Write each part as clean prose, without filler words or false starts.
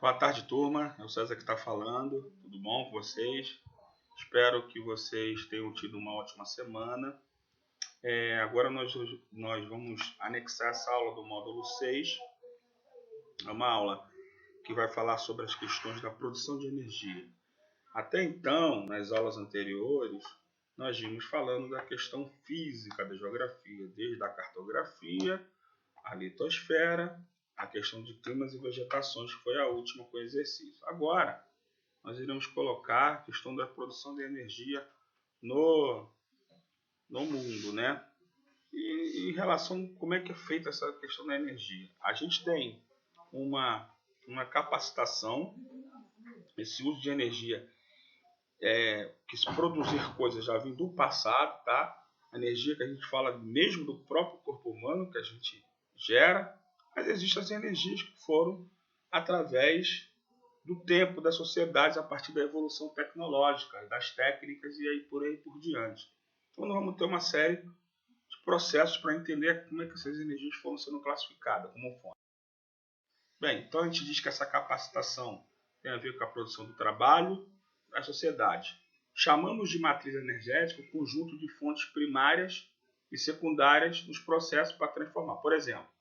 Boa tarde, turma. É o César que está falando. Tudo bom com vocês? Espero que vocês tenham tido uma ótima semana. Agora nós vamos anexar essa aula do módulo 6. É uma aula que vai falar sobre as questões da produção de energia. Até então, nas aulas anteriores, nós vimos falando da questão física da geografia, desde a cartografia, a litosfera, a questão de climas e vegetações, que foi a última com o exercício. Agora, nós iremos colocar a questão da produção de energia no mundo, né? E em relação a como é que é feita essa questão da energia. A gente tem uma capacitação, esse uso de energia, que se produzir coisas já vem do passado, tá? A energia que a gente fala mesmo do próprio corpo humano, que a gente gera, mas existem as energias que foram através do tempo das sociedades a partir da evolução tecnológica, das técnicas e aí por diante. Então nós vamos ter uma série de processos para entender como é que essas energias foram sendo classificadas como fonte. Bem, então a gente diz que essa capacitação tem a ver com a produção do trabalho da sociedade. Chamamos de matriz energética o conjunto de fontes primárias e secundárias nos processos para transformar. Por exemplo,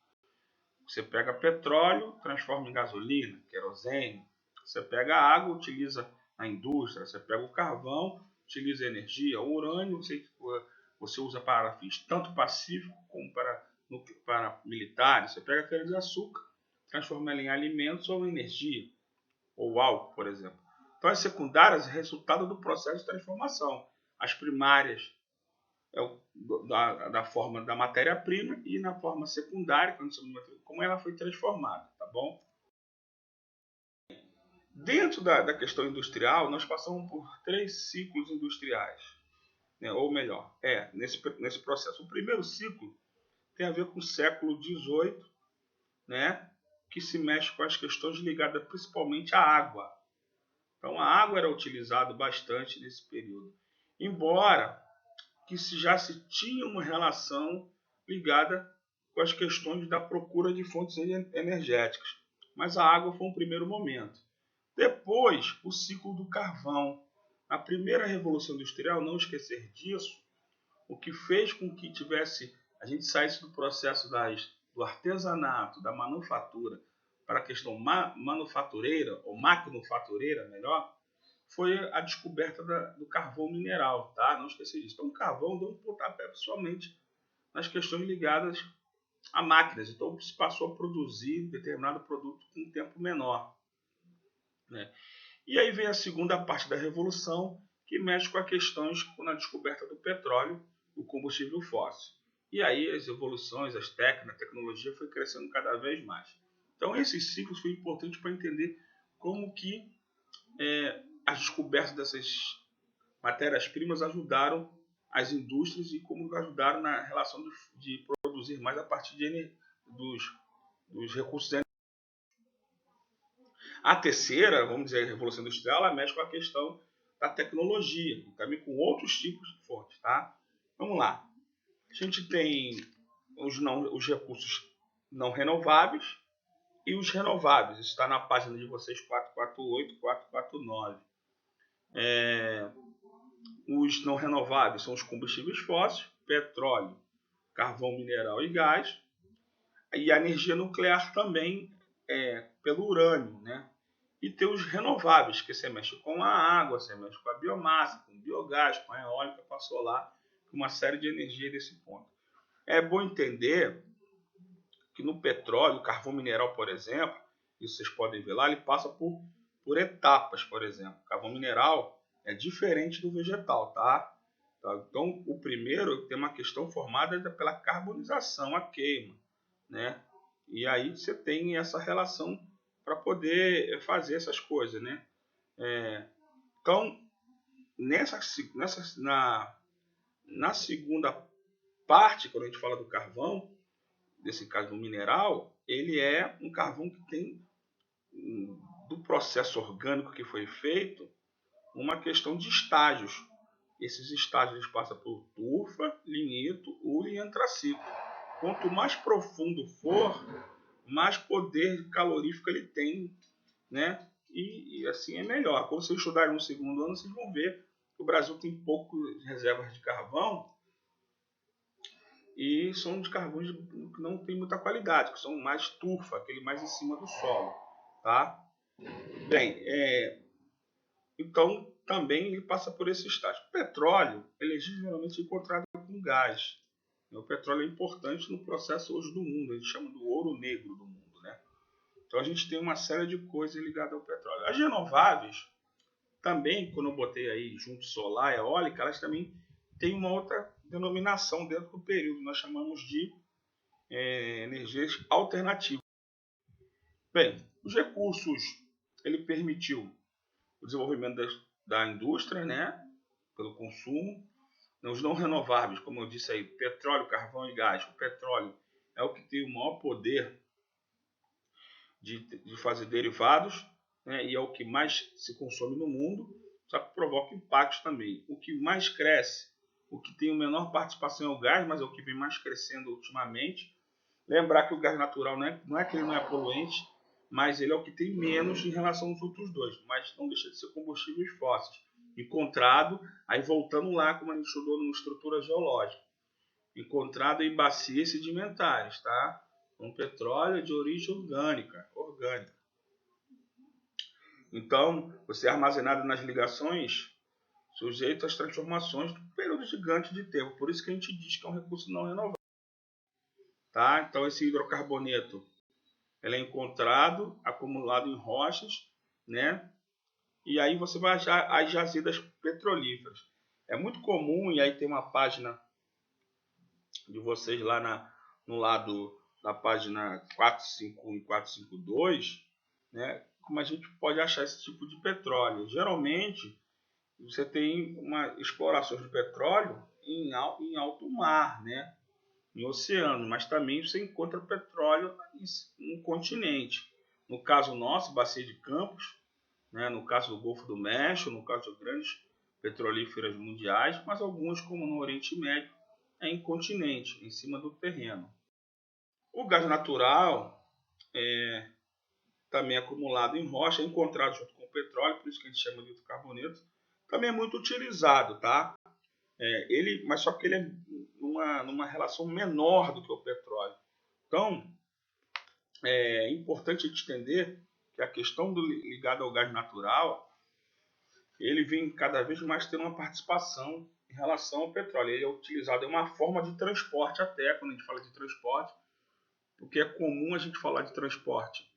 você pega petróleo, transforma em gasolina, querosene. Você pega a água, utiliza na indústria. Você pega o carvão, utiliza energia. O urânio você usa para fins tanto pacíficos como para militares. Você pega a cana de açúcar, transforma ela em alimentos ou energia, ou álcool, por exemplo. Então, as secundárias é resultado do processo de transformação. As primárias da forma da matéria-prima e na forma secundária, como ela foi transformada, tá bom? Dentro da questão industrial, nós passamos por 3 ciclos industriais, né? Ou melhor, nesse processo. O primeiro ciclo tem a ver com o século XVIII, né? Que se mexe com as questões ligadas principalmente à água. Então, a água era utilizada bastante nesse período. Embora que já se tinha uma relação ligada com as questões da procura de fontes energéticas. Mas a água foi um primeiro momento. Depois, o ciclo do carvão. Na primeira Revolução Industrial, não esquecer disso, o que fez com que a gente saísse do processo do artesanato, da manufatura, para a questão manufatureira, ou maquinofatureira, melhor, foi a descoberta do carvão mineral, tá? Não esqueça disso. Então, o carvão deu um pontapé somente nas questões ligadas a máquinas. Então, se passou a produzir determinado produto com um tempo menor, né? E aí vem a segunda parte da Revolução, que mexe com as questões com a descoberta do petróleo, do combustível fóssil. E aí as evoluções, as técnicas, a tecnologia foi crescendo cada vez mais. Então, esses ciclos foram importantes para entender como que as descobertas dessas matérias-primas ajudaram as indústrias e como ajudaram na relação de produzir mais a partir dos recursos energéticos. A terceira, vamos dizer, a Revolução Industrial, ela mexe com a questão da tecnologia e também com outros tipos de fontes, tá? Vamos lá. A gente tem os recursos não renováveis e os renováveis. Isso está na página de vocês 448, 449. Os não renováveis são os combustíveis fósseis, petróleo, carvão mineral e gás. E a energia nuclear também pelo urânio, né? E tem os renováveis, que você mexe com a água, você mexe com a biomassa, com o biogás, com a eólica, com a solar, com uma série de energia desse ponto. É bom entender que no petróleo, carvão mineral, por exemplo, isso vocês podem ver lá, ele passa por etapas, por exemplo. O carvão mineral é diferente do vegetal, tá? Então, o primeiro tem uma questão formada pela carbonização, a queima, né? E aí você tem essa relação para poder fazer essas coisas, né? Então, na segunda parte, quando a gente fala do carvão, desse caso do mineral, ele é um carvão que tem, do processo orgânico que foi feito, uma questão de estágios. Esses estágios eles passam por turfa, lignito, uro e antracito. Quanto mais profundo for, mais poder calorífico ele tem né? E assim é melhor. Quando vocês estudarem no segundo ano, vocês vão ver que o Brasil tem poucas reservas de carvão e são de carvões que não tem muita qualidade, que são mais turfa, aquele mais em cima do solo, tá? Bem, então também ele passa por esse estágio. O petróleo, ele é geralmente encontrado com gás. O petróleo é importante no processo hoje do mundo, a gente chama do ouro negro do mundo, né? Então a gente tem uma série de coisas ligadas ao petróleo. As renováveis, também, quando eu botei aí junto solar e eólica, elas também têm uma outra denominação dentro do período. Nós chamamos de energias alternativas. Bem, os recursos, ele permitiu o desenvolvimento da indústria, né, pelo consumo. Os não renováveis, como eu disse aí, petróleo, carvão e gás. O petróleo é o que tem o maior poder de fazer derivados, né, e é o que mais se consome no mundo, só que provoca impactos também. O que mais cresce, o que tem a menor participação é o gás, mas é o que vem mais crescendo ultimamente. Lembrar que o gás natural não é que ele não é poluente, mas ele é o que tem menos em relação aos outros dois, mas não deixa de ser combustíveis fósseis. Encontrado, aí voltando lá, como a gente estudou na estrutura geológica, encontrado em bacias sedimentares, tá? Um petróleo de origem orgânica. Então, você é armazenado nas ligações sujeito às transformações de um período gigante de tempo. Por isso que a gente diz que é um recurso não renovável. Tá? Então, esse hidrocarboneto ele é encontrado, acumulado em rochas, né? E aí você vai achar as jazidas petrolíferas. É muito comum, e aí tem uma página de vocês lá no lado da página 451 e 452, né? Como a gente pode achar esse tipo de petróleo. Geralmente, você tem uma exploração de petróleo em alto mar, né? Em oceano, mas também você encontra petróleo no continente. No caso nosso, Bacia de Campos, né? No caso do Golfo do México, no caso de grandes petrolíferas mundiais, mas alguns, como no Oriente Médio, é em continente, em cima do terreno. O gás natural também acumulado em rocha, encontrado junto com o petróleo, por isso que a gente chama de hidrocarboneto, também é muito utilizado, tá? Mas só que ele é numa relação menor do que o petróleo. Então, é importante a gente entender que a questão ligada ao gás natural, ele vem cada vez mais tendo uma participação em relação ao petróleo. Ele é utilizado, é uma forma de transporte até, quando a gente fala de transporte, porque é comum a gente falar de transporte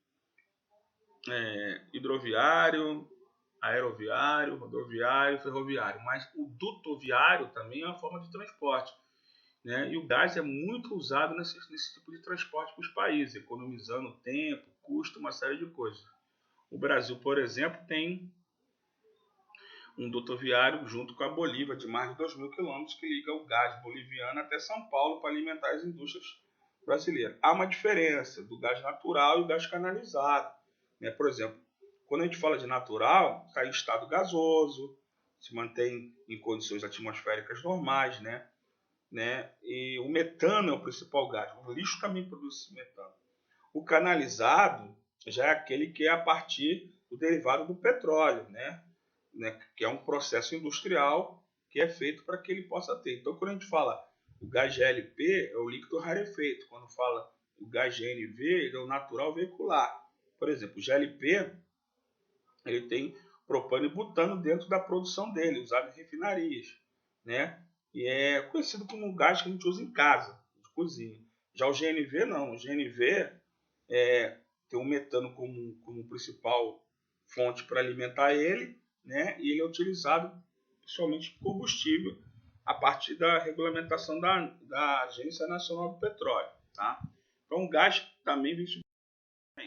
hidroviário, aeroviário, rodoviário, ferroviário, mas o dutoviário também é uma forma de transporte, né? E o gás é muito usado nesse tipo de transporte para os países, economizando tempo, custo, uma série de coisas. O Brasil, por exemplo, tem um dutoviário junto com a Bolívia de mais de 2.000 quilômetros que liga o gás boliviano até São Paulo para alimentar as indústrias brasileiras. Há uma diferença do gás natural e o gás canalizado, né? Por exemplo, quando a gente fala de natural, está em estado gasoso, se mantém em condições atmosféricas normais, né? E o metano é o principal gás. O lixo também produz metano. O canalizado já é aquele que é a partir do derivado do petróleo, né? Que é um processo industrial que é feito para que ele possa ter. Então, quando a gente fala o gás GLP, é o líquido rarefeito. Quando fala o gás GNV, ele é o natural veicular. Por exemplo, o GLP ele tem propano e butano dentro da produção dele, usado em refinarias, né? E é conhecido como um gás que a gente usa em casa, de cozinha. Já o GNV não, o GNV tem o metano como principal fonte para alimentar ele, né? E ele é utilizado principalmente como combustível a partir da regulamentação da Agência Nacional do Petróleo, tá? Então o gás também vem subir.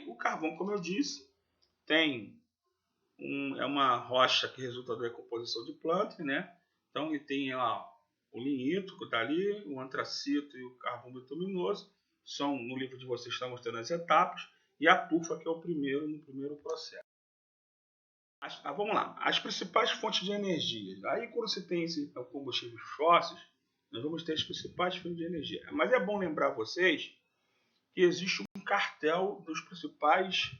O carvão, como eu disse, é uma rocha que resulta da decomposição de plantas, né? Então ele tem lá o lignito que está ali, o antracito e o carvão bituminoso. No livro de vocês está mostrando as etapas, e a tufa que é no primeiro processo. Vamos lá, as principais fontes de energia. Aí quando você tem esse combustíveis fósseis, nós vamos ter as principais fontes de energia. Mas é bom lembrar vocês que existe um cartel dos principais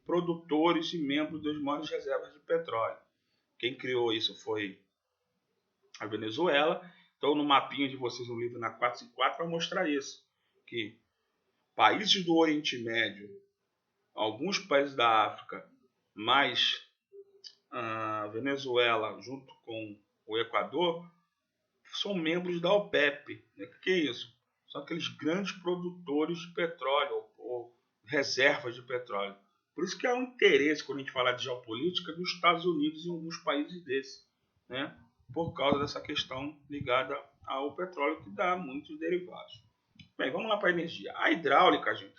produtores e membros das maiores reservas de petróleo. Quem criou isso foi a Venezuela. Então, no mapinha de vocês no livro na 454 vai mostrar isso, que países do Oriente Médio, alguns países da África, mais a Venezuela junto com o Equador, são membros da OPEP. O que é isso? São aqueles grandes produtores de petróleo ou reservas de petróleo. Por isso que há um interesse, quando a gente fala de geopolítica, dos Estados Unidos em alguns países desses, né? Por causa dessa questão ligada ao petróleo, que dá muitos derivados. Bem, vamos lá para a energia. A hidráulica, gente,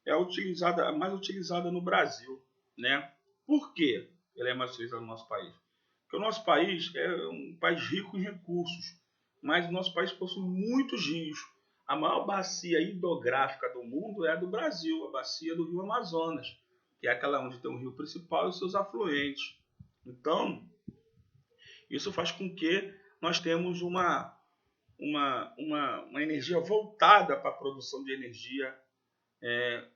é a mais utilizada no Brasil, né? Por quê ela é mais utilizada no nosso país? Porque o nosso país é um país rico em recursos, mas o nosso país possui muitos rios. A maior bacia hidrográfica do mundo é a do Brasil, a bacia do Rio Amazonas, que é aquela onde tem o rio principal e os seus afluentes. Então, isso faz com que nós temos uma energia voltada para a produção de energia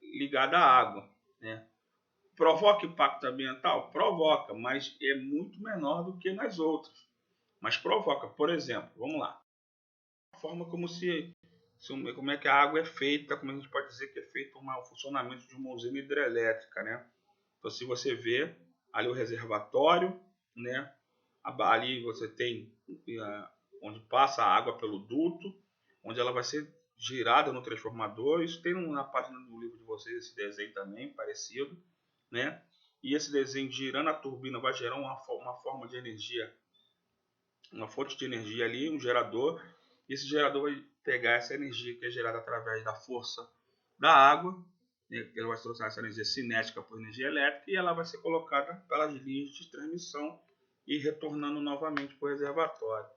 ligada à água, né? Provoca impacto ambiental? Provoca, mas é muito menor do que nas outras. Mas provoca, por exemplo, vamos lá. A forma como é que a água é feita, como a gente pode dizer que é feito o funcionamento de uma usina hidrelétrica, né? Então, se você vê ali o reservatório, né? Ali você tem onde passa a água pelo duto, onde ela vai ser girada no transformador. Isso tem na página do livro de vocês esse desenho também, parecido, né? E esse desenho girando a turbina vai gerar uma forma de energia, uma fonte de energia ali, um gerador. E esse gerador vai pegar essa energia que é gerada através da força da água, né? Ele vai trocar essa energia cinética por energia elétrica e ela vai ser colocada pelas linhas de transmissão e retornando novamente para o reservatório.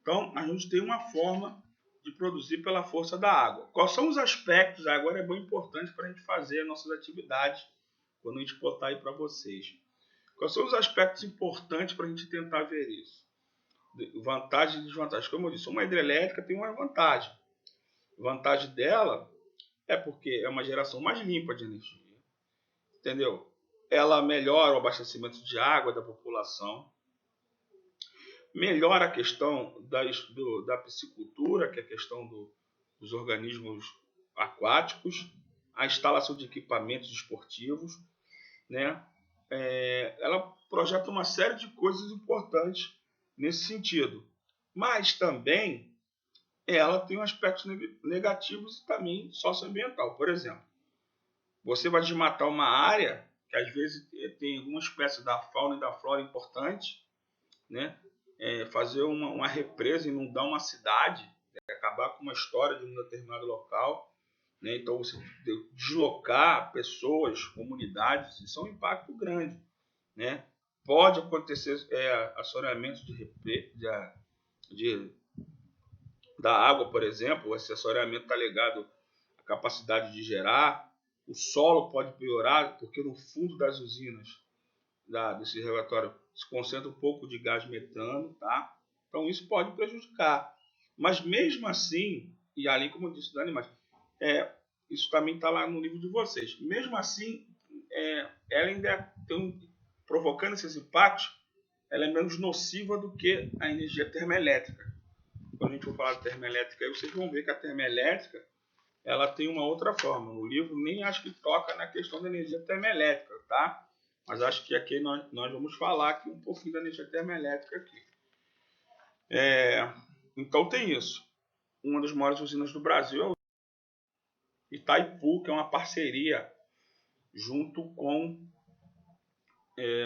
Então, a gente tem uma forma de produzir pela força da água. Quais são os aspectos? Agora é bem importante para a gente fazer as nossas atividades, quando a gente botar aí para vocês. Quais são os aspectos importantes para a gente tentar ver isso? Vantagens e desvantagens. Como eu disse, uma hidrelétrica tem uma vantagem. A vantagem dela é porque é uma geração mais limpa de energia. Entendeu? Ela melhora o abastecimento de água da população. Melhora a questão da piscicultura, que é a questão dos organismos aquáticos. A instalação de equipamentos esportivos, né? Ela projeta uma série de coisas importantes nesse sentido. Mas também ela tem aspectos negativos e também socioambiental. Por exemplo, você vai desmatar uma área que às vezes tem alguma espécie da fauna e da flora importante, né? Fazer uma represa, inundar uma cidade, acabar com uma história de um determinado local, né? Então, você deslocar pessoas, comunidades, isso é um impacto grande, né? Pode acontecer assoreamento da água, por exemplo. Esse assoreamento está ligado à capacidade de gerar. O solo pode piorar, porque no fundo das usinas, desse relatório, se concentra um pouco de gás metano, tá? Então isso pode prejudicar. Mas mesmo assim, e ali, como eu disse, dos animais, isso também está lá no livro de vocês. Mesmo assim, ela ainda provocando esses impactos, ela é menos nociva do que a energia termoelétrica. Quando a gente for falar de termoelétrica, aí vocês vão ver que a termoelétrica ela tem uma outra forma. No livro nem acho que toca na questão da energia termoelétrica, tá? Mas acho que aqui nós vamos falar aqui um pouquinho da energia termoelétrica aqui. Então tem isso. Uma das maiores usinas do Brasil é o Itaipu, que é uma parceria junto com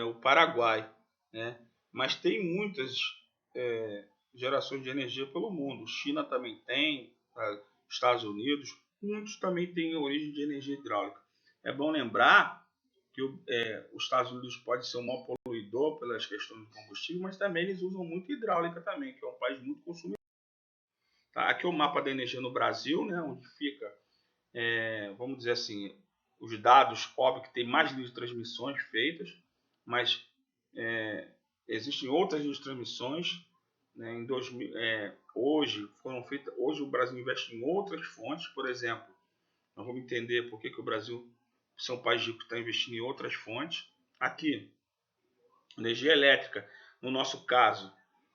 o Paraguai, né? Mas tem muitas gerações de energia pelo mundo. China também tem, Estados Unidos, muitos também têm origem de energia hidráulica. É bom lembrar que os Estados Unidos pode ser um maior poluidor pelas questões de combustível, mas também eles usam muito hidráulica também, que é um país muito consumidor. Tá? Aqui é o mapa da energia no Brasil, né, onde fica, vamos dizer assim, os dados, óbvio que tem mais linhas de transmissões feitas, mas existem outras linhas de transmissões, né, hoje o Brasil investe em outras fontes. Por exemplo, nós vamos entender por que o Brasil são um país rico que está investindo em outras fontes. Aqui, energia elétrica, no nosso caso,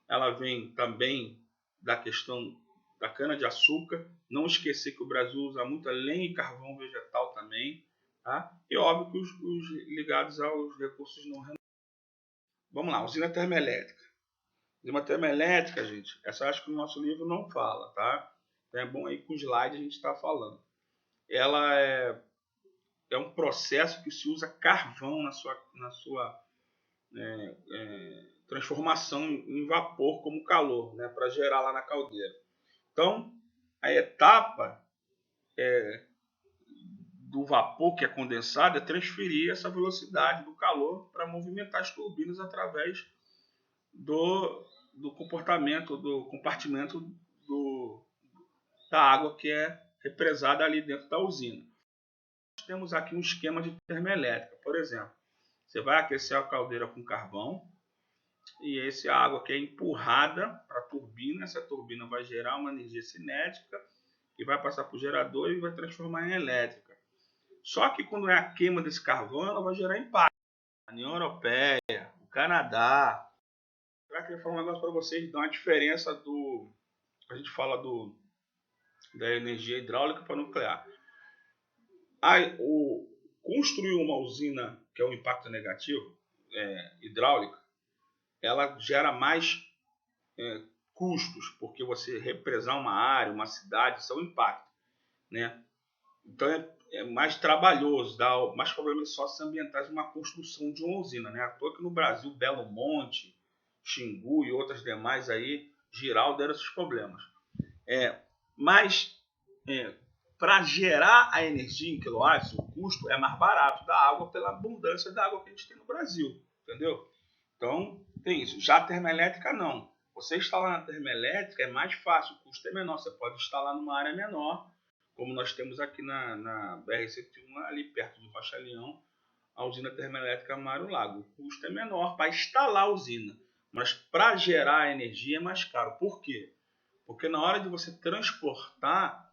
ela vem também da questão da cana-de-açúcar. Não esquecer que o Brasil usa muita lenha e carvão vegetal também. Tá? E óbvio que os ligados aos recursos não renováveis. Vamos lá, usina termoelétrica. Usina termoelétrica, gente, essa acho que o nosso livro não fala, tá? Então é bom aí com o slide a gente está falando. Ela é um processo que se usa carvão na sua transformação em vapor como calor, né, para gerar lá na caldeira. Então, a etapa do vapor que é condensado é transferir essa velocidade do calor para movimentar as turbinas através do compartimento da água que é represada ali dentro da usina. Nós temos aqui um esquema de termoelétrica. Por exemplo, você vai aquecer a caldeira com carvão e essa água que é empurrada para a turbina. Essa turbina vai gerar uma energia cinética que vai passar para o gerador e vai transformar em elétrica. Só que quando é a queima desse carvão, ela vai gerar impacto. A União Europeia, o Canadá. Eu queria falar um negócio para vocês, dar uma diferença do... A gente fala da energia hidráulica para nuclear. Construir uma usina que é um impacto negativo, hidráulica, ela gera mais custos, porque você represar uma área, uma cidade, isso é um impacto, né? Então é mais trabalhoso, dá mais problemas socioambientais uma construção de uma usina, né? À toa que no Brasil, Belo Monte, Xingu e outras demais aí, Girau deram esses problemas. Mas para gerar a energia em quilowatts, o custo é mais barato da água pela abundância da água que a gente tem no Brasil, entendeu? Então, tem isso. Já a termoelétrica, não. Você instalar na termoelétrica é mais fácil, o custo é menor. Você pode instalar numa área menor, como nós temos aqui na BR-101, ali perto de Rocha Leão, a usina termoelétrica Mário Lago. O custo é menor para instalar a usina, mas para gerar a energia é mais caro. Por quê? Porque na hora de você transportar,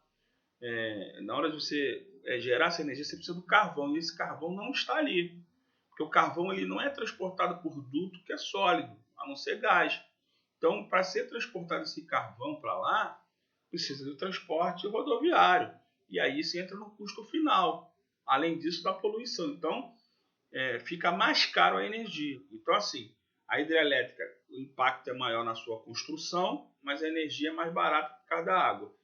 na hora de você gerar essa energia, você precisa do carvão, e esse carvão não está ali. Porque o carvão ele não é transportado por duto que é sólido, a não ser gás. Então, para ser transportado esse carvão para lá, precisa do transporte rodoviário. E aí você entra no custo final. Além disso, da poluição. Então, fica mais caro a energia. Então, assim, a hidrelétrica, o impacto é maior na sua construção, mas a energia é mais barata por causa da água.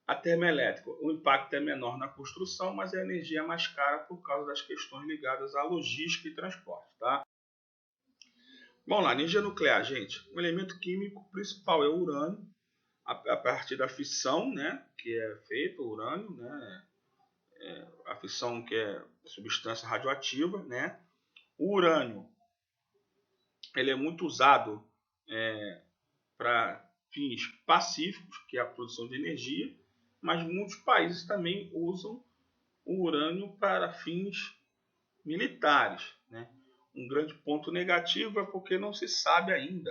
A termoelétrica, o impacto é menor na construção, mas a energia é mais cara por causa das questões ligadas à logística e transporte. Tá? Vamos lá, energia nuclear, gente. O elemento químico principal é o urânio, a partir da fissão, né, que é feito o urânio, né, a fissão que é substância radioativa, né. O urânio ele é muito usado para fins pacíficos, que é a produção de energia, mas muitos países também usam o urânio para fins militares, né. Um grande ponto negativo é porque não se sabe ainda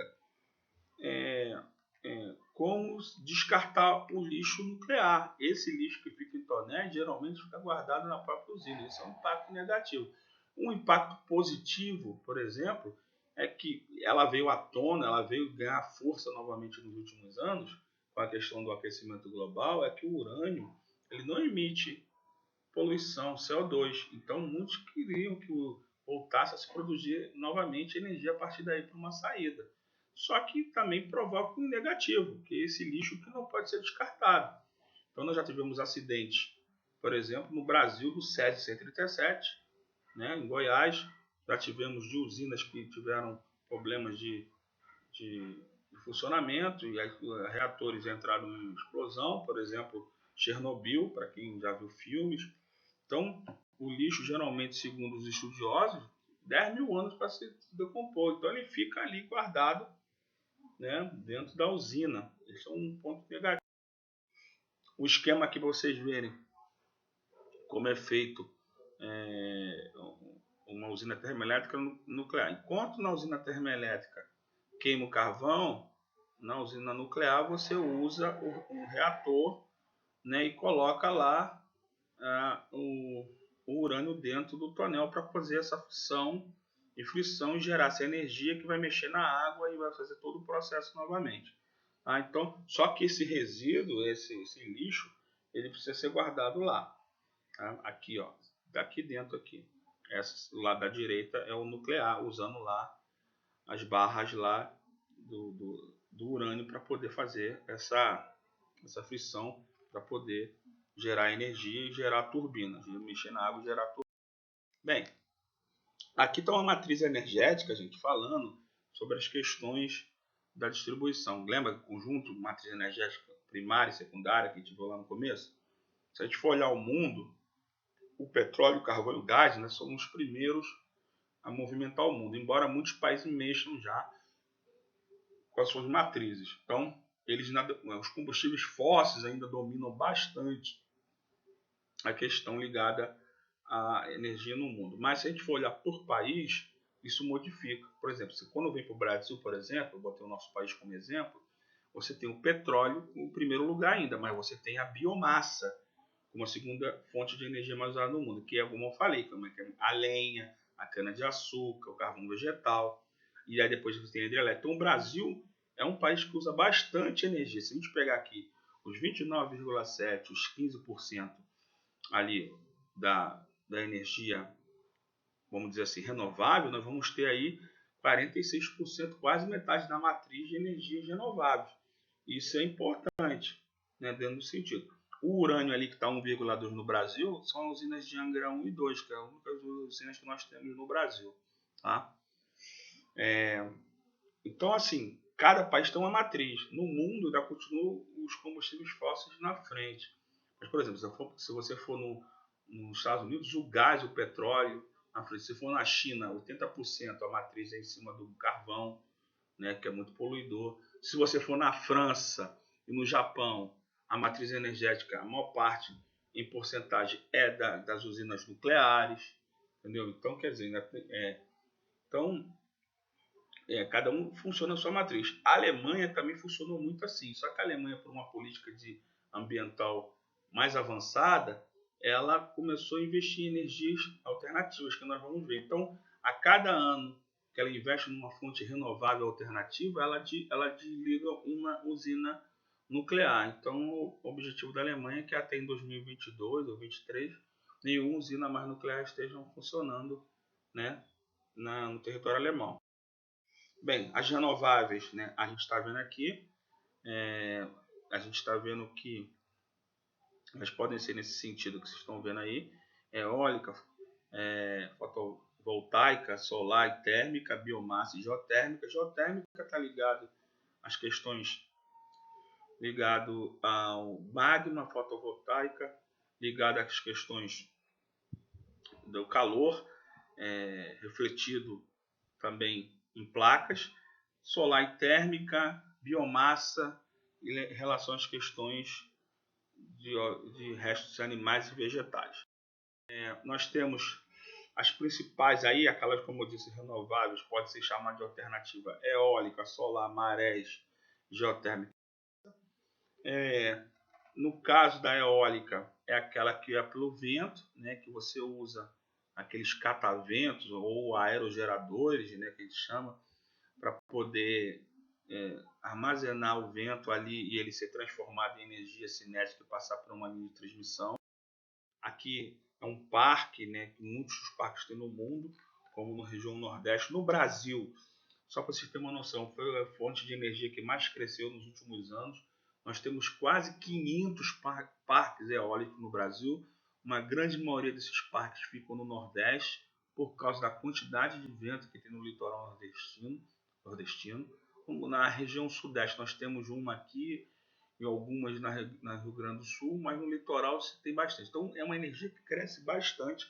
como descartar o lixo nuclear. Esse lixo que fica em tonéis geralmente fica guardado na própria usina. Isso é um impacto negativo. Um impacto positivo, por exemplo, é que ela veio à tona, ela veio ganhar força novamente nos últimos anos, com a questão do aquecimento global, é que o urânio ele não emite poluição, CO2. Então, muitos queriam que voltasse a se produzir novamente energia a partir daí para uma saída. Só que também provoca um negativo, que é esse lixo que não pode ser descartado. Então, nós já tivemos acidentes, por exemplo, no Brasil, do SESI 137, né, em Goiás. Já tivemos de usinas que tiveram problemas de funcionamento e reatores entraram em explosão, por exemplo, Chernobyl, para quem já viu filmes. Então, o lixo, geralmente, segundo os estudiosos, 10 mil anos para se decompor. Então, ele fica ali guardado, né, dentro da usina. Esse é um ponto negativo. O esquema aqui para vocês verem como é feito uma usina termoelétrica nuclear. Enquanto na usina termoelétrica queima o carvão, na usina nuclear você usa um reator, né, e coloca lá o urânio dentro do tonel para fazer essa fissão e frição e gerar essa energia que vai mexer na água e vai fazer todo o processo novamente. Tá? Então, só que esse resíduo, esse lixo, ele precisa ser guardado lá. Tá? Aqui, ó, daqui dentro aqui. Essa lá da direita é o nuclear, usando lá as barras lá do urânio para poder fazer essa frição, para poder gerar energia e gerar turbinas, mexer na água e gerar turbina. Bem, aqui está uma matriz energética, gente, falando sobre as questões da distribuição. Lembra do conjunto matriz energética primária e secundária que a gente viu lá no começo? Se a gente for olhar o mundo, o petróleo, o carvão e o gás, né, são os primeiros a movimentar o mundo, embora muitos países mexam já com as suas matrizes. Então, os combustíveis fósseis ainda dominam bastante a questão ligada à energia no mundo. Mas se a gente for olhar por país, isso modifica. Por exemplo, quando vem para o Brasil, por exemplo, eu botei o nosso país como exemplo, você tem o petróleo em primeiro lugar ainda, mas você tem a biomassa como a segunda fonte de energia mais usada no mundo, que é, como eu falei, a lenha, a cana-de-açúcar, o carvão vegetal, e aí depois você tem a hidrelétrica. Então o Brasil é um país que usa bastante energia. Se a gente pegar aqui os 29,7%, os 15% ali da energia, vamos dizer assim, renovável, nós vamos ter aí 46%, quase metade da matriz de energias renováveis. Isso é importante, né, dentro do sentido. O urânio ali que está 1,2 no Brasil são as usinas de Angra 1 e 2, que é a única usinas que nós temos no Brasil. Tá? Então, assim, cada país tem uma matriz. No mundo ainda continuam os combustíveis fósseis na frente. Mas, por exemplo, se você for nos Estados Unidos, o gás, o petróleo, na frente. Se for na China, 80% a matriz é em cima do carvão, né, que é muito poluidor. Se você for na França e no Japão, a matriz energética, a maior parte em porcentagem é das usinas nucleares, entendeu? Então, quer dizer, cada um funciona a sua matriz. A Alemanha também funcionou muito assim, só que a Alemanha, por uma política ambiental mais avançada, ela começou a investir em energias alternativas, que nós vamos ver. Então, a cada ano que ela investe numa fonte renovável alternativa, ela desliga uma usina nuclear. Então, o objetivo da Alemanha é que até em 2022 ou 2023, nenhuma usina mais nuclear estejam funcionando, né, no território alemão. Bem, as renováveis, né, a gente está vendo aqui, a gente está vendo que elas podem ser nesse sentido que vocês estão vendo aí, eólica, fotovoltaica, solar e térmica, biomassa e geotérmica. Geotérmica está ligado às questões ligado ao magma, fotovoltaica, ligado às questões do calor, refletido também em placas, solar e térmica, biomassa e relação às questões de restos de animais e vegetais. Nós temos as principais aí, aquelas, como eu disse, renováveis, pode ser chamada de alternativa eólica, solar, marés, geotérmica. No caso da eólica, é aquela que é pelo vento, né, que você usa aqueles cataventos ou aerogeradores, né, que a gente chama, para poder armazenar o vento ali e ele ser transformado em energia cinética e passar por uma linha de transmissão. Aqui é um parque, né, que muitos dos parques tem no mundo, como na região Nordeste. No Brasil, só para vocês terem uma noção, foi a fonte de energia que mais cresceu nos últimos anos. Nós temos quase 500 parques eólicos no Brasil. Uma grande maioria desses parques ficam no Nordeste, por causa da quantidade de vento que tem no litoral nordestino. Como na região Sudeste, nós temos uma aqui e algumas na Rio Grande do Sul, mas no litoral se tem bastante. Então, é uma energia que cresce bastante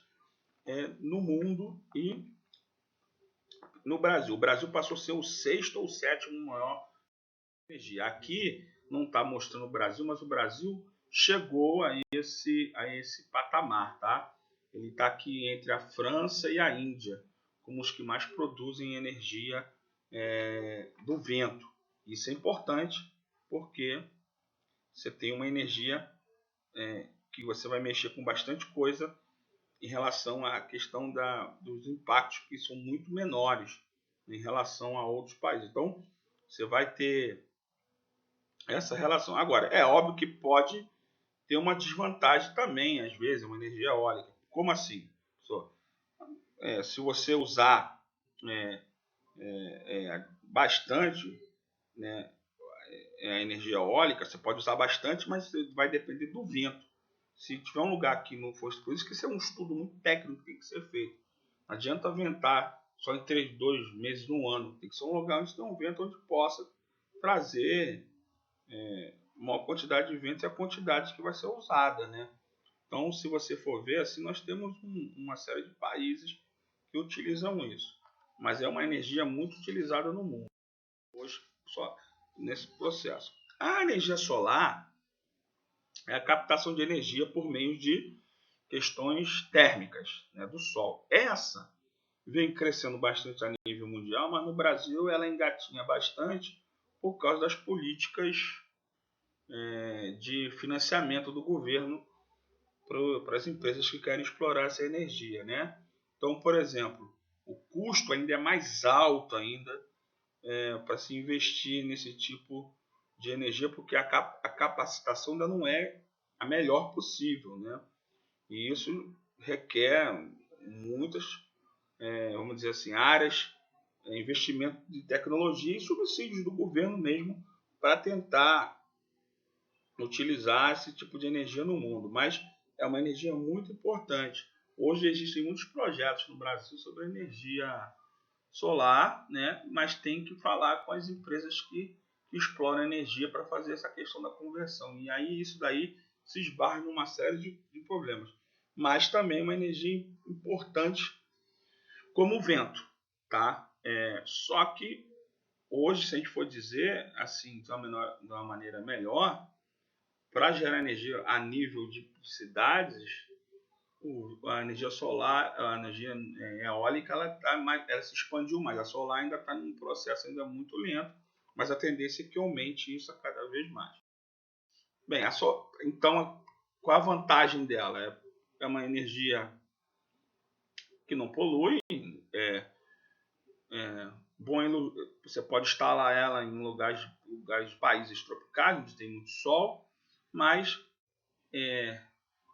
no mundo e no Brasil. O Brasil passou a ser o 6º ou 7º maior energia. Aqui não está mostrando o Brasil, mas o Brasil chegou a esse patamar, tá? Ele está aqui entre a França e a Índia, como os que mais produzem energia do vento. Isso é importante porque você tem uma energia que você vai mexer com bastante coisa em relação à questão dos impactos que são muito menores em relação a outros países. Então, você vai ter essa relação. Agora, é óbvio que pode ter uma desvantagem também, às vezes, uma energia eólica. Como assim? Se você usar bastante, né, a energia eólica, você pode usar bastante, mas vai depender do vento. Se tiver um lugar que não fosse, por isso que isso é um estudo muito técnico que tem que ser feito. Não adianta ventar só em 2 meses no ano. Tem que ser um lugar onde tem um vento onde possa trazer maior quantidade de vento e a quantidade que vai ser usada, né? Então, se você for ver, assim, nós temos uma série de países que utilizam isso. Mas é uma energia muito utilizada no mundo, hoje, só nesse processo. A energia solar é a captação de energia por meio de questões térmicas, né, do Sol. Essa vem crescendo bastante a nível mundial, mas no Brasil ela engatinha bastante por causa das políticas de financiamento do governo para as empresas que querem explorar essa energia, né? Então, por exemplo, o custo ainda é mais alto ainda para se investir nesse tipo de energia, porque a capacitação ainda não é a melhor possível, né? E isso requer muitas, vamos dizer assim, áreas, investimento de tecnologia e subsídios do governo mesmo para tentar utilizar esse tipo de energia no mundo. Mas é uma energia muito importante. Hoje existem muitos projetos no Brasil sobre energia solar, né? Mas tem que falar com as empresas que exploram energia para fazer essa questão da conversão. E aí isso daí se esbarra em uma série de problemas. Mas também uma energia importante como o vento, tá? Só que hoje, se a gente for dizer assim de uma maneira melhor, para gerar energia a nível de cidades, a energia solar, a energia eólica, ela se expandiu mais. A solar ainda está num processo ainda muito lento, mas a tendência é que aumente isso a cada vez mais. Bem, então, qual a vantagem dela? É uma energia que não polui, você pode instalar ela em lugares países tropicais, onde tem muito sol, mas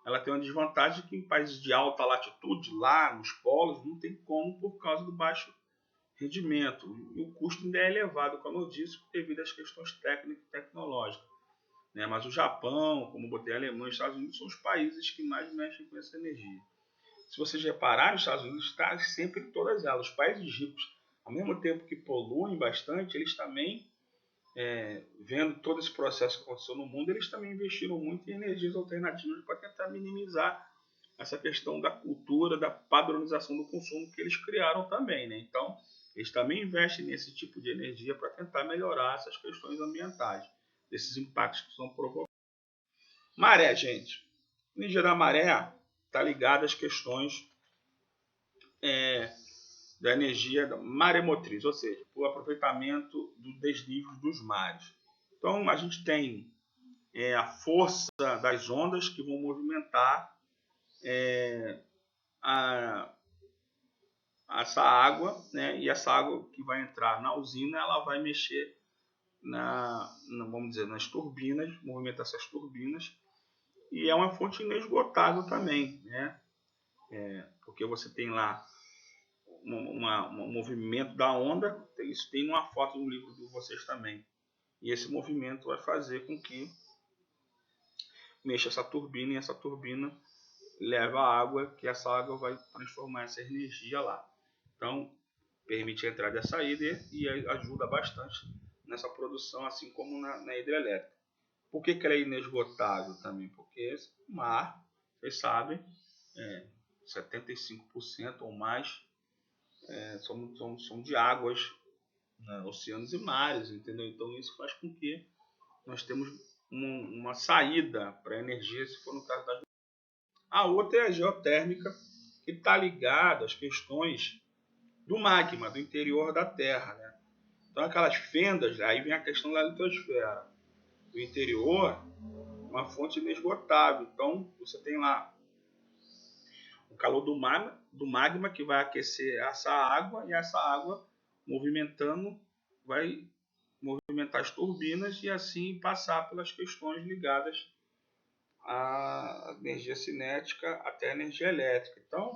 ela tem uma desvantagem que em países de alta latitude, lá nos polos, não tem como por causa do baixo rendimento. E o custo ainda é elevado, como eu disse, devido às questões técnicas e tecnológicas. Né? Mas o Japão, como eu botei a Alemanha e os Estados Unidos, são os países que mais mexem com essa energia. Se vocês repararem, os Estados Unidos está sempre em todas elas. Os países ricos, ao mesmo tempo que poluem bastante, eles também, vendo todo esse processo que aconteceu no mundo, eles também investiram muito em energias alternativas para tentar minimizar essa questão da cultura, da padronização do consumo que eles criaram também, né? Então, eles também investem nesse tipo de energia para tentar melhorar essas questões ambientais, desses impactos que são provocados. Maré, gente. A energia da maré está ligada às questões da energia maremotriz, ou seja, o aproveitamento do desnível dos mares. Então, a gente tem a força das ondas que vão movimentar essa água, né? E essa água que vai entrar na usina, ela vai mexer vamos dizer, nas turbinas, movimentar essas turbinas, e é uma fonte inesgotável também, né? Porque você tem lá um movimento da onda, isso tem uma foto no livro de vocês também, e esse movimento vai fazer com que mexa essa turbina, e essa turbina leva a água, que essa água vai transformar essa energia lá. Então, permite a entrada e a saída e ajuda bastante nessa produção, assim como na hidrelétrica. Por que ela é inesgotável também? Porque o mar, vocês sabem, 75% ou mais são de águas, né, oceanos e mares, entendeu? Então isso faz com que nós temos uma saída para a energia, se for no caso das... A outra é a geotérmica, que está ligada às questões do magma, do interior da Terra, né? Então aquelas fendas, aí vem a questão da litosfera. Do interior, uma fonte inesgotável. Então você tem lá o calor do magma que vai aquecer essa água, e essa água movimentando vai movimentar as turbinas e assim passar pelas questões ligadas à energia cinética até a energia elétrica. Então,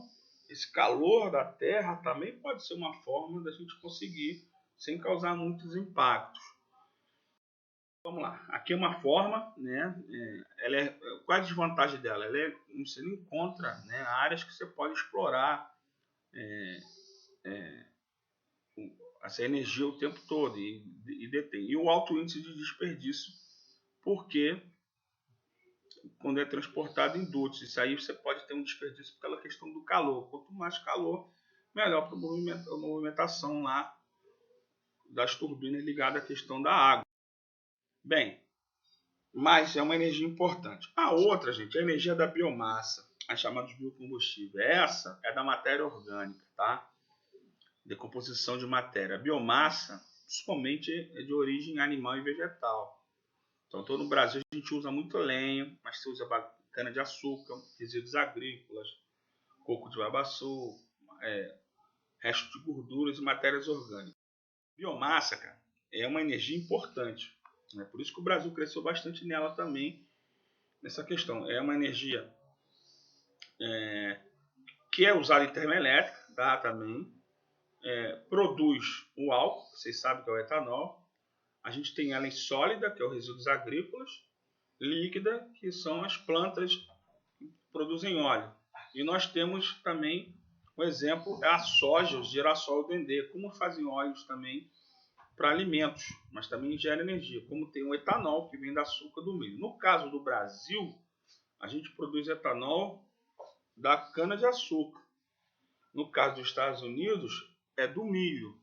esse calor da Terra também pode ser uma forma da gente conseguir sem causar muitos impactos. Vamos lá, aqui é uma forma, né? Qual é a desvantagem dela? Você não encontra, né, áreas que você pode explorar essa energia o tempo todo e detém. E o alto índice de desperdício, porque quando é transportado em dutos, isso aí você pode ter um desperdício pela questão do calor. Quanto mais calor, melhor para a movimentação lá das turbinas ligada à questão da água. Bem, mas é uma energia importante. A outra, gente, é a energia da biomassa, a chamada de biocombustível. Essa é da matéria orgânica, tá? Decomposição de matéria. A biomassa, principalmente, é de origem animal e vegetal. Então, todo no Brasil a gente usa muito lenha, mas se usa cana-de-açúcar, resíduos agrícolas, coco de babaçu, restos de gorduras e matérias orgânicas. Biomassa, cara, é uma energia importante. Né? Por isso que o Brasil cresceu bastante nela também, nessa questão. É uma energia que é usada em termoelétrica, tá? Também. Produz o álcool, vocês sabem que é o etanol. A gente tem ela em sólida, que é os resíduos agrícolas, líquida, que são as plantas que produzem óleo. E nós temos também, por exemplo, a soja, o girassol, o dendê, como fazem óleos também para alimentos, mas também gera energia, como tem o etanol, que vem da açúcar do milho. No caso do Brasil, a gente produz etanol da cana-de-açúcar. No caso dos Estados Unidos, é do milho.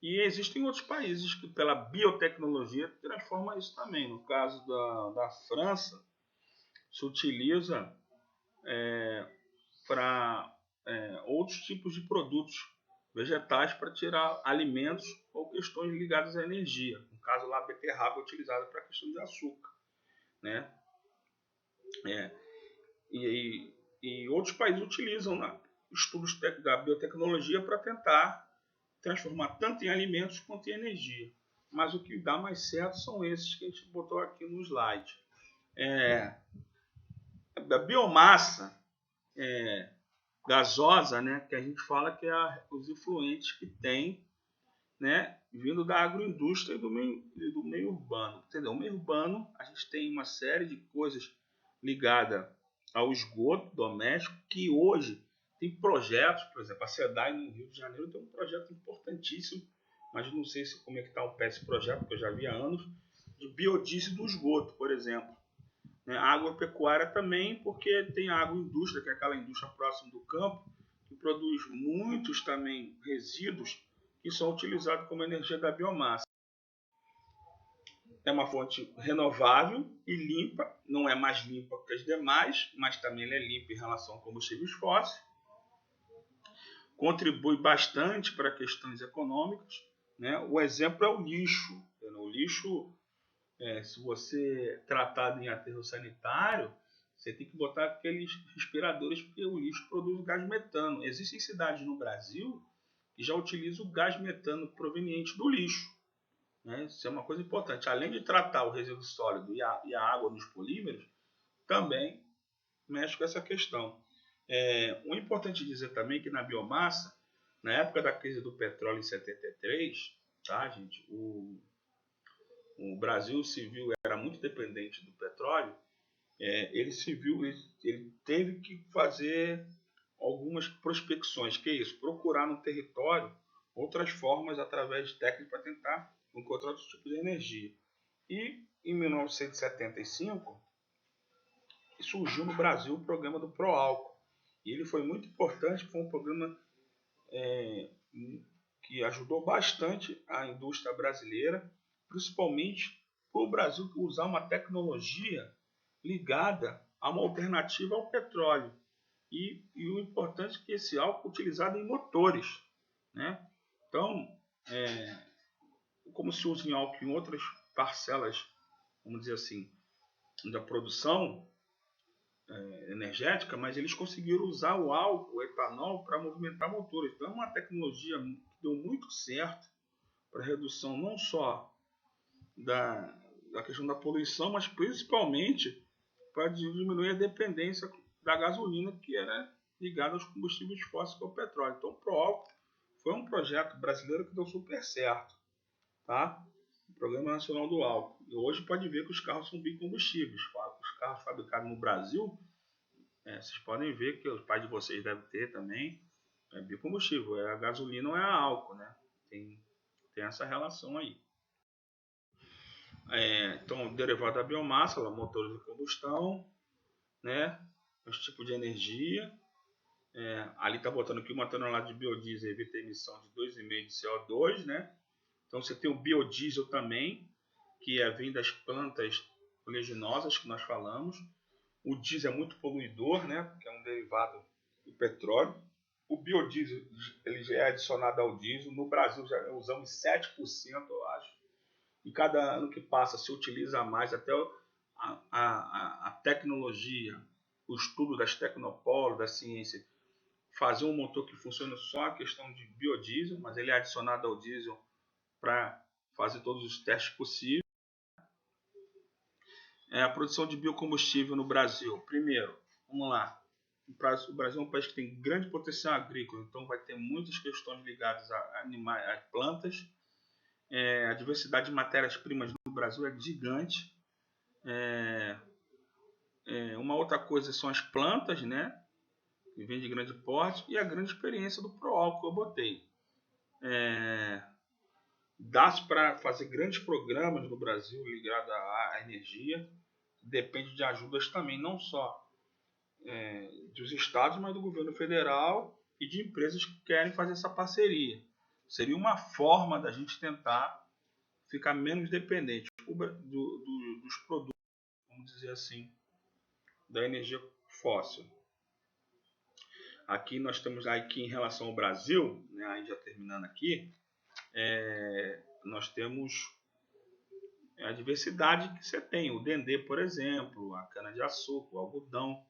E existem outros países que, pela biotecnologia, transformam isso também. No caso da França, se utiliza para outros tipos de produtos vegetais para tirar alimentos ou questões ligadas à energia. No caso lá, a beterraba é utilizada para a questão de açúcar. Né? E outros países utilizam estudos da biotecnologia para tentar transformar tanto em alimentos quanto em energia. Mas o que dá mais certo são esses que a gente botou aqui no slide. A biomassa gasosa, né, que a gente fala que é os influentes que tem, né, vindo da agroindústria e do meio urbano. Entendeu? O meio urbano, a gente tem uma série de coisas ligadas ao esgoto doméstico que hoje tem projetos, por exemplo, a SEDAI no Rio de Janeiro tem um projeto importantíssimo, mas não sei como é que está o pé desse projeto, porque eu já vi há anos, de biodiesel do esgoto, por exemplo. A agropecuária também, porque tem a agroindústria, que é aquela indústria próxima do campo, que produz muitos também resíduos que são utilizados como energia da biomassa. É uma fonte renovável e limpa, não é mais limpa que as demais, mas também ela é limpa em relação a combustíveis fósseis. Contribui bastante para questões econômicas. Né? O exemplo é o lixo. O lixo, se você tratado em aterro sanitário, você tem que botar aqueles respiradores, porque o lixo produz gás metano. Existem cidades no Brasil que já utilizam o gás metano proveniente do lixo. Né? Isso é uma coisa importante. Além de tratar o resíduo sólido e a água nos polímeros, também mexe com essa questão. O importante dizer também que na biomassa, na época da crise do petróleo em 73, tá, gente, o Brasil se viu, era muito dependente do petróleo, ele teve que fazer algumas prospecções, que é isso, procurar no território outras formas através de técnicas para tentar encontrar outros tipos de energia. E em 1975 surgiu no Brasil o programa do Proálcool. E ele foi muito importante, foi um programa que ajudou bastante a indústria brasileira, principalmente para o Brasil usar uma tecnologia ligada a uma alternativa ao petróleo. E o importante é que esse álcool é utilizado em motores. Né? Então, como se usa em álcool em outras parcelas, vamos dizer assim, da produção, energética, mas eles conseguiram usar o álcool, o etanol, para movimentar motores. Então é uma tecnologia que deu muito certo para redução não só da questão da poluição, mas principalmente para diminuir a dependência da gasolina, que era ligada aos combustíveis fósseis, que é o petróleo. Então o ProAlco foi um projeto brasileiro que deu super certo, tá? O Programa Nacional do Álcool. E hoje pode ver que os carros são bicombustíveis. Os carros fabricados no Brasil, vocês podem ver que os pais de vocês devem ter também, é bicombustível. É a gasolina ou é a álcool, né? Tem essa relação aí. Então, derivado da biomassa, lá, motores de combustão, né? Os tipos de energia. Ali está botando que uma tonelada de biodiesel evita a emissão de 2,5 de CO2, né? Então você tem o biodiesel também, que vem das plantas oleaginosas que nós falamos. O diesel é muito poluidor, né? Porque é um derivado do petróleo. O biodiesel ele já é adicionado ao diesel. No Brasil já usamos 7%, eu acho. E cada ano que passa se utiliza mais, até a tecnologia, o estudo das tecnopolos, da ciência, fazer um motor que funcione só a questão de biodiesel, mas ele é adicionado ao diesel para fazer todos os testes possíveis. A produção de biocombustível no Brasil. Primeiro, vamos lá. O Brasil é um país que tem grande potencial agrícola, então vai ter muitas questões ligadas a animais, a plantas. A diversidade de matérias-primas no Brasil é gigante. Uma outra coisa são as plantas, né? Que vem de grande porte, e a grande experiência do ProAlco que eu botei. Dá-se para fazer grandes programas no Brasil ligados à energia. Depende de ajudas também, não só dos estados, mas do governo federal e de empresas que querem fazer essa parceria. Seria uma forma da gente tentar ficar menos dependente dos produtos, vamos dizer assim, da energia fóssil. Aqui nós temos aqui em relação ao Brasil, né, aí já terminando aqui, nós temos a diversidade que você tem. O dendê, por exemplo, a cana-de-açúcar, o algodão,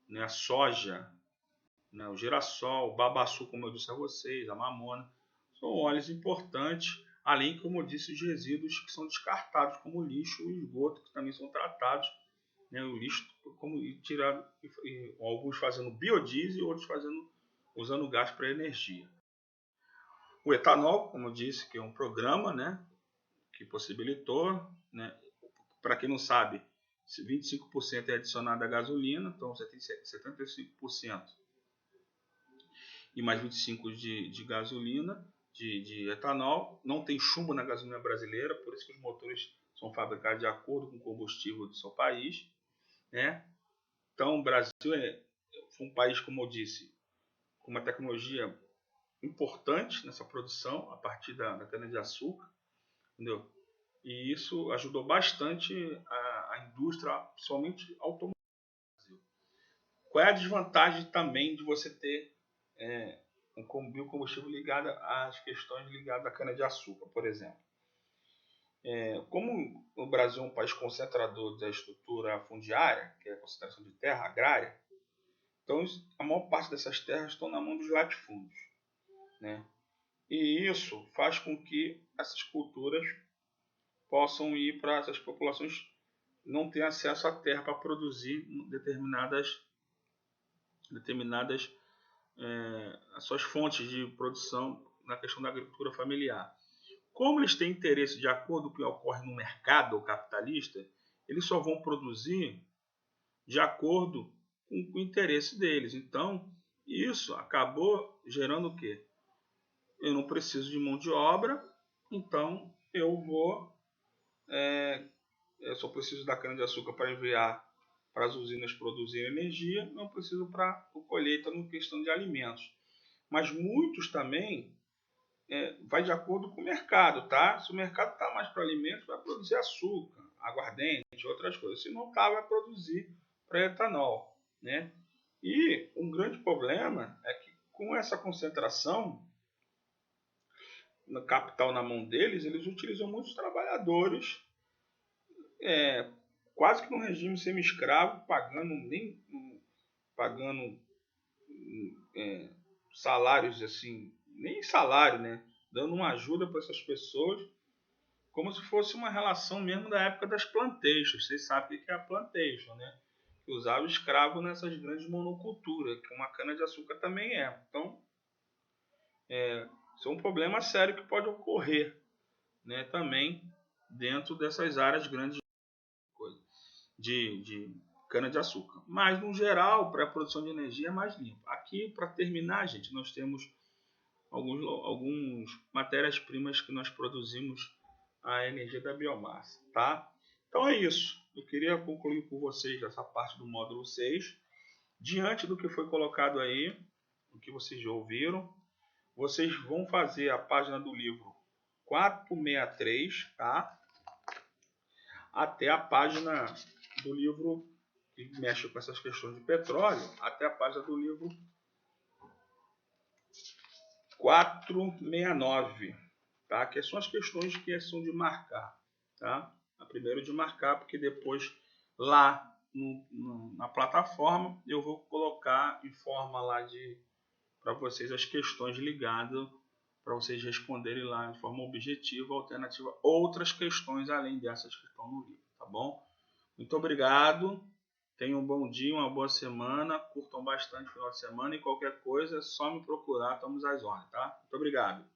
né, a soja, né, o girassol, o babaçu, como eu disse a vocês, a mamona. São óleos importantes, além, como eu disse, os resíduos que são descartados, como o lixo e o esgoto, que também são tratados. Né, o lixo como tirado, alguns fazendo biodiesel e outros usando gás para energia. O etanol, como eu disse, que é um programa, né, que possibilitou, né, para quem não sabe, 25% é adicionado à gasolina, então você tem 75% e mais 25% de gasolina, de etanol. Não tem chumbo na gasolina brasileira, por isso que os motores são fabricados de acordo com o combustível do seu país. Né? Então o Brasil foi um país, como eu disse, com uma tecnologia importante nessa produção, a partir da cana-de-açúcar, entendeu? E isso ajudou bastante a indústria, principalmente automotiva. Qual é a desvantagem também de você ter um biocombustível ligado às questões ligadas à cana-de-açúcar, por exemplo? Como o Brasil é um país concentrador da estrutura fundiária, que é a concentração de terra agrária, então a maior parte dessas terras estão na mão dos latifúndios. Né? E isso faz com que essas culturas possam ir para essas populações não ter acesso à terra para produzir determinadas as suas fontes de produção na questão da agricultura familiar. Como eles têm interesse de acordo com o que ocorre no mercado capitalista, eles só vão produzir de acordo com o interesse deles. Então, isso acabou gerando o quê? Eu não preciso de mão de obra, então eu só preciso da cana-de-açúcar para enviar para as usinas produzirem energia, não preciso para a colheita no questão de alimentos. Mas muitos também vai de acordo com o mercado, tá? Se o mercado está mais para alimentos, vai produzir açúcar, aguardente, outras coisas. Se não está, vai produzir para etanol, né? E um grande problema é que com essa concentração no capital na mão deles, eles utilizam muitos trabalhadores quase que num regime semi-escravo, pagando salários assim, nem salário, né? Dando uma ajuda para essas pessoas, como se fosse uma relação mesmo da época das plantations. Vocês sabem o que é a plantation, né? Que usava escravo nessas grandes monoculturas, que uma cana-de-açúcar também é. Então, isso é um problema sério que pode ocorrer, né? Também dentro dessas áreas grandes de cana-de-açúcar. Mas, no geral, para a produção de energia é mais limpo. Aqui, para terminar, gente, nós temos algumas matérias-primas que nós produzimos a energia da biomassa, tá? Então é isso. Eu queria concluir com vocês essa parte do módulo 6. Diante do que foi colocado aí, o que vocês já ouviram, vocês vão fazer a página do livro 463, tá? Até a página do livro que mexe com essas questões de petróleo, até a página do livro 469, tá? Que são as questões que são de marcar, tá? A primeira de marcar, porque depois lá na plataforma eu vou colocar em forma lá para vocês as questões ligadas para vocês responderem lá de forma objetiva, alternativa, outras questões além dessas que estão no livro, tá bom? Muito obrigado. Tenham um bom dia, uma boa semana. Curtam bastante o final de semana e qualquer coisa é só me procurar. Estamos às ordens, tá? Muito obrigado.